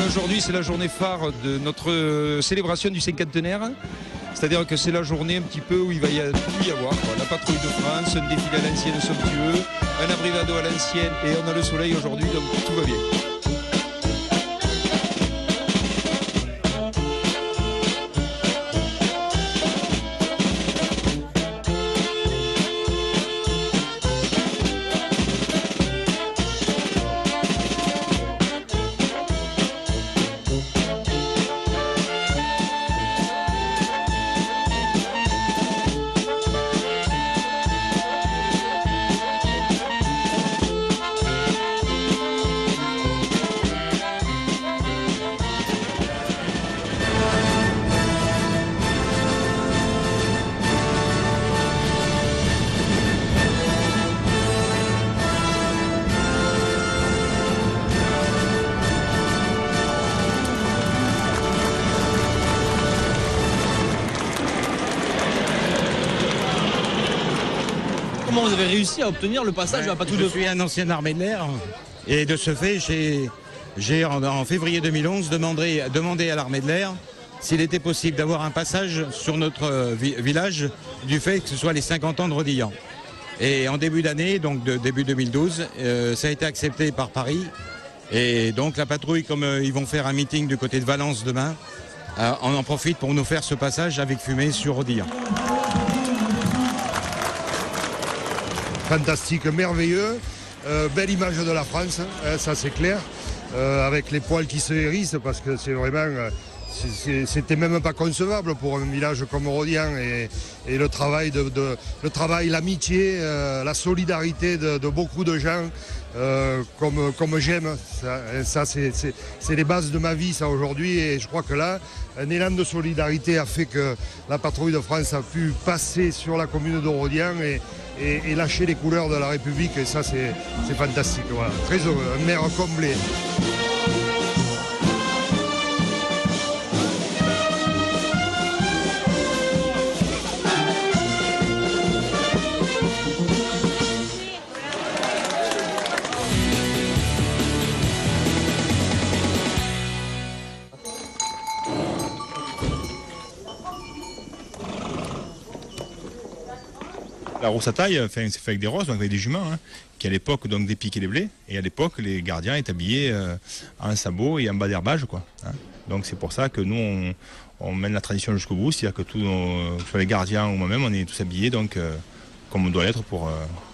Aujourd'hui, c'est la journée phare de notre célébration du cinquantenaire. C'est-à-dire que c'est la journée un petit peu où il va tout y avoir. La patrouille de France, un défilé à l'ancienne somptueux, un abrivado à l'ancienne et on a le soleil aujourd'hui, donc tout va bien. Comment vous avez réussi à obtenir le passage à la patrouille de France? Je suis un ancien armée de l'air et de ce fait, j'ai en février 2011 demandé à l'armée de l'air s'il était possible d'avoir un passage sur notre village du fait que ce soit les 50 ans de Rodillan. Et en début d'année, donc début 2012, ça a été accepté par Paris. Et donc la patrouille, comme ils vont faire un meeting du côté de Valence demain, on en profite pour nous faire ce passage avec fumée sur Rodillan. Fantastique, merveilleux, belle image de la France, hein, ça c'est clair, avec les poils qui se hérissent parce que c'est vraiment, c'était même pas concevable pour un village comme Rodillan et le travail, l'amitié, la solidarité de beaucoup de gens comme j'aime, ça c'est les bases de ma vie ça aujourd'hui et je crois que là, un élan de solidarité a fait que la patrouille de France a pu passer sur la commune de Rodillan et lâcher les couleurs de la République et ça c'est fantastique, voilà. Très heureux, un maire comblé. La rousse à taille, c'est fait avec des roses, donc avec des juments, hein, qui à l'époque donc dépiquaient les blés, et à l'époque les gardiens étaient habillés en sabot et en bas d'herbage, quoi. Hein. Donc c'est pour ça que nous on mène la tradition jusqu'au bout, c'est-à-dire que tous, que ce soit les gardiens ou moi-même, on est tous habillés donc comme on doit l'être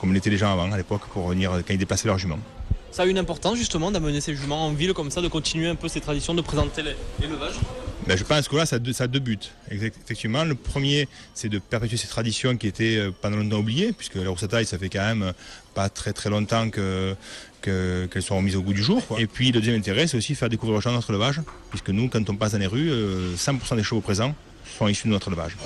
comme l'étaient les gens avant à l'époque pour venir quand ils déplaçaient leurs juments. Ça a une importance justement d'amener ces juments en ville comme ça, de continuer un peu ces traditions, de présenter l'élevage? Ben, je pense que là, ça a deux buts. Effectivement, le premier, c'est de perpétuer ces traditions qui étaient pendant longtemps oubliées, puisque la rousse à taille, ça fait quand même pas très très longtemps qu'elles sont remises au goût du jour, quoi. Et puis le deuxième intérêt, c'est aussi faire découvrir aux gens notre élevage, puisque nous, quand on passe dans les rues, 100% des chevaux présents sont issus de notre élevage.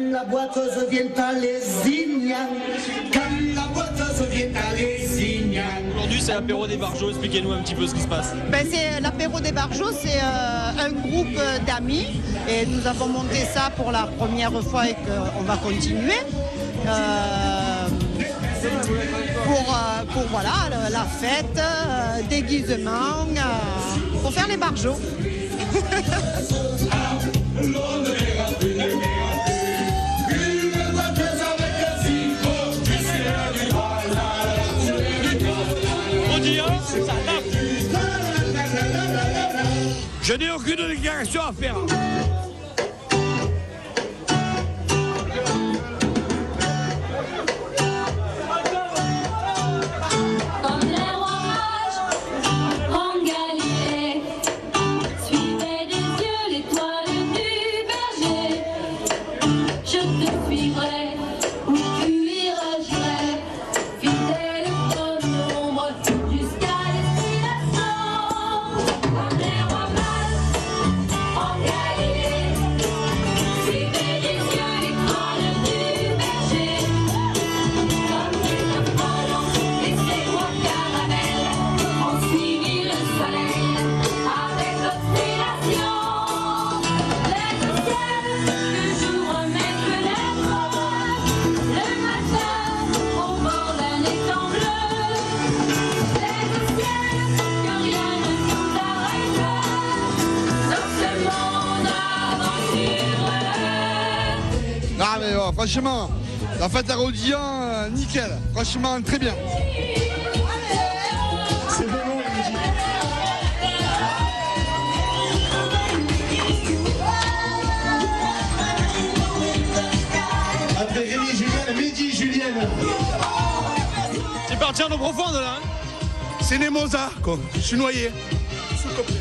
La boiteuse vient à Lézignan, quand la boiteuse vient à Lézignan. Aujourd'hui c'est l'apéro des Barjots, expliquez-nous un petit peu ce qui se passe. C'est l'apéro des Barjots, c'est un groupe d'amis et nous avons monté ça pour la première fois et qu'on va continuer pour voilà, la fête, déguisement, pour faire les Barjots. Je n'ai aucune déclaration à faire. Jusqu'à franchement, la fête à Rodillan, nickel. Franchement, très bien. Après Rémi, Julien, Mehdi, Julienne. C'est parti en eau profonde là. C'est né Mozart, quoi. Je suis noyé. Sous copier.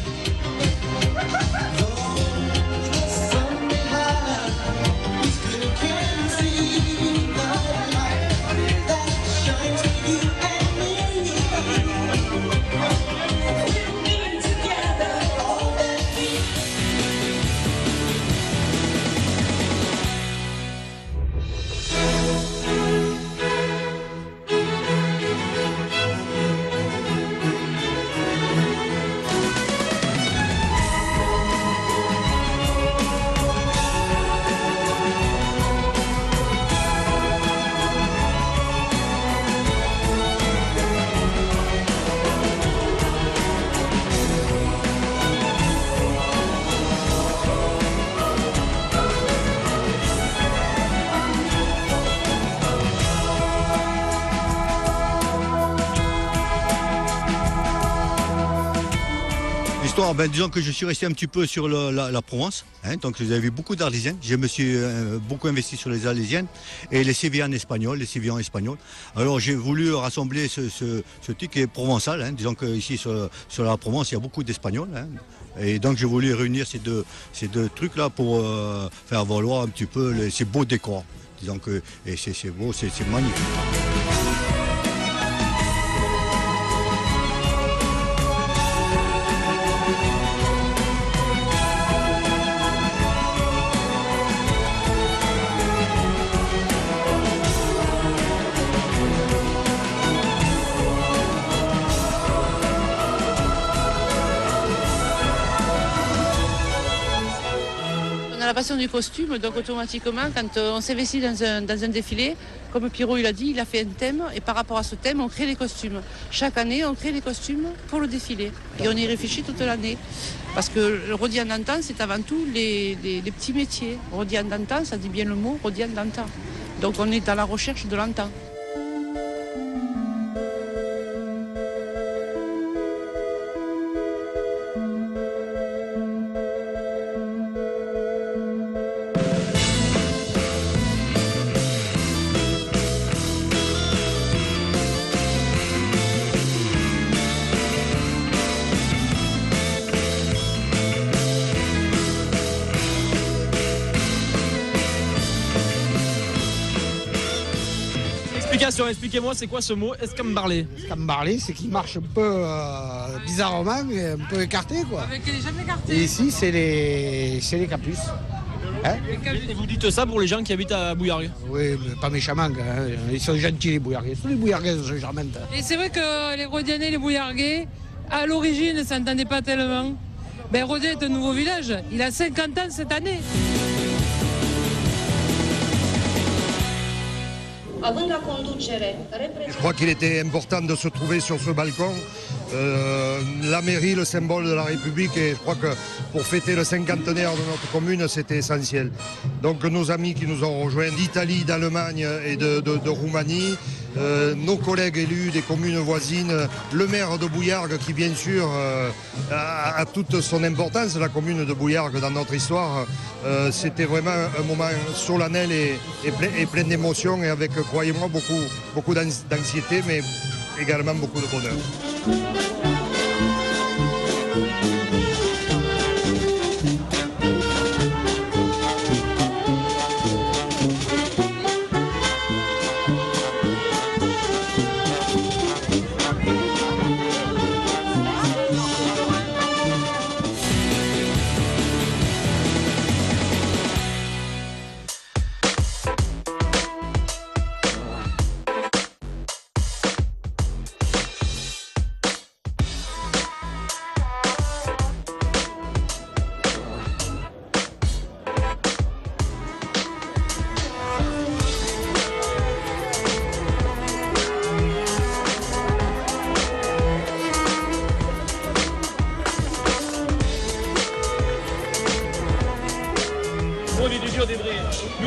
Disons que je suis resté un petit peu sur la Provence, hein, donc vous avez vu beaucoup d'Arlésiennes. Je me suis beaucoup investi sur les Arlésiennes et les Sévillans espagnols, Alors j'ai voulu rassembler ce truc qui est provençal, hein. Disons qu'ici sur la Provence il y a beaucoup d'Espagnols, hein. Et donc j'ai voulu réunir ces deux trucs-là pour faire valoir un petit peu ces beaux décors. Disons que c'est beau, c'est magnifique. La passion du costume, donc automatiquement, quand on s'investit dans un défilé, comme Pierrot il a dit, il a fait un thème et par rapport à ce thème, on crée les costumes. Chaque année, on crée les costumes pour le défilé et on y réfléchit toute l'année. Parce que le rodian d'antan, c'est avant tout les petits métiers. Rodian d'antan, ça dit bien le mot, rodian d'antan. Donc on est dans la recherche de l'antan. Expliquez-moi, c'est quoi ce mot escambarlé? Escambarlé, c'est qu'il marche un peu bizarrement, et un peu écarté, quoi. Avec les jambes écartées. Et ici, c'est les capuces. Hein? Et vous dites ça pour les gens qui habitent à Bouillargues? Oui, mais pas méchamment, hein. Ils sont gentils, les Bouillarguais. Tous les Bouillarguais sont charmantes. Et c'est vrai que les Rodianais, les Bouillarguais, à l'origine, ne s'entendaient pas tellement. Ben, Rodian est un nouveau village. Il a 50 ans cette année. Je crois qu'il était important de se trouver sur ce balcon. La mairie, le symbole de la République, et je crois que pour fêter le cinquantenaire de notre commune, c'était essentiel. Donc nos amis qui nous ont rejoints d'Italie, d'Allemagne et de Roumanie, nos collègues élus des communes voisines, le maire de Bouillargues qui bien sûr a toute son importance, la commune de Bouillargues dans notre histoire. C'était vraiment un moment solennel et plein d'émotions et avec, croyez-moi, beaucoup d'anxiété mais également beaucoup de bonheur.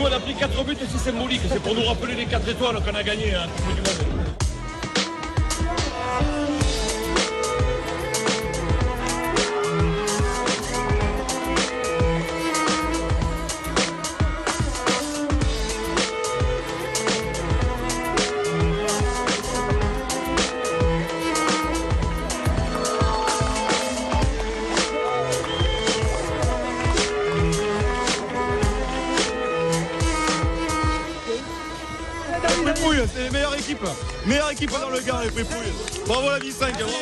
on a pris 4 buts, c'est symbolique. C'est pour nous rappeler les 4 étoiles qu'on a gagné hein, Coupe du Monde. C'est les meilleures équipes. Meilleure équipe dans le Gard, les Fripouilles. Bravo la vie 5, bravo.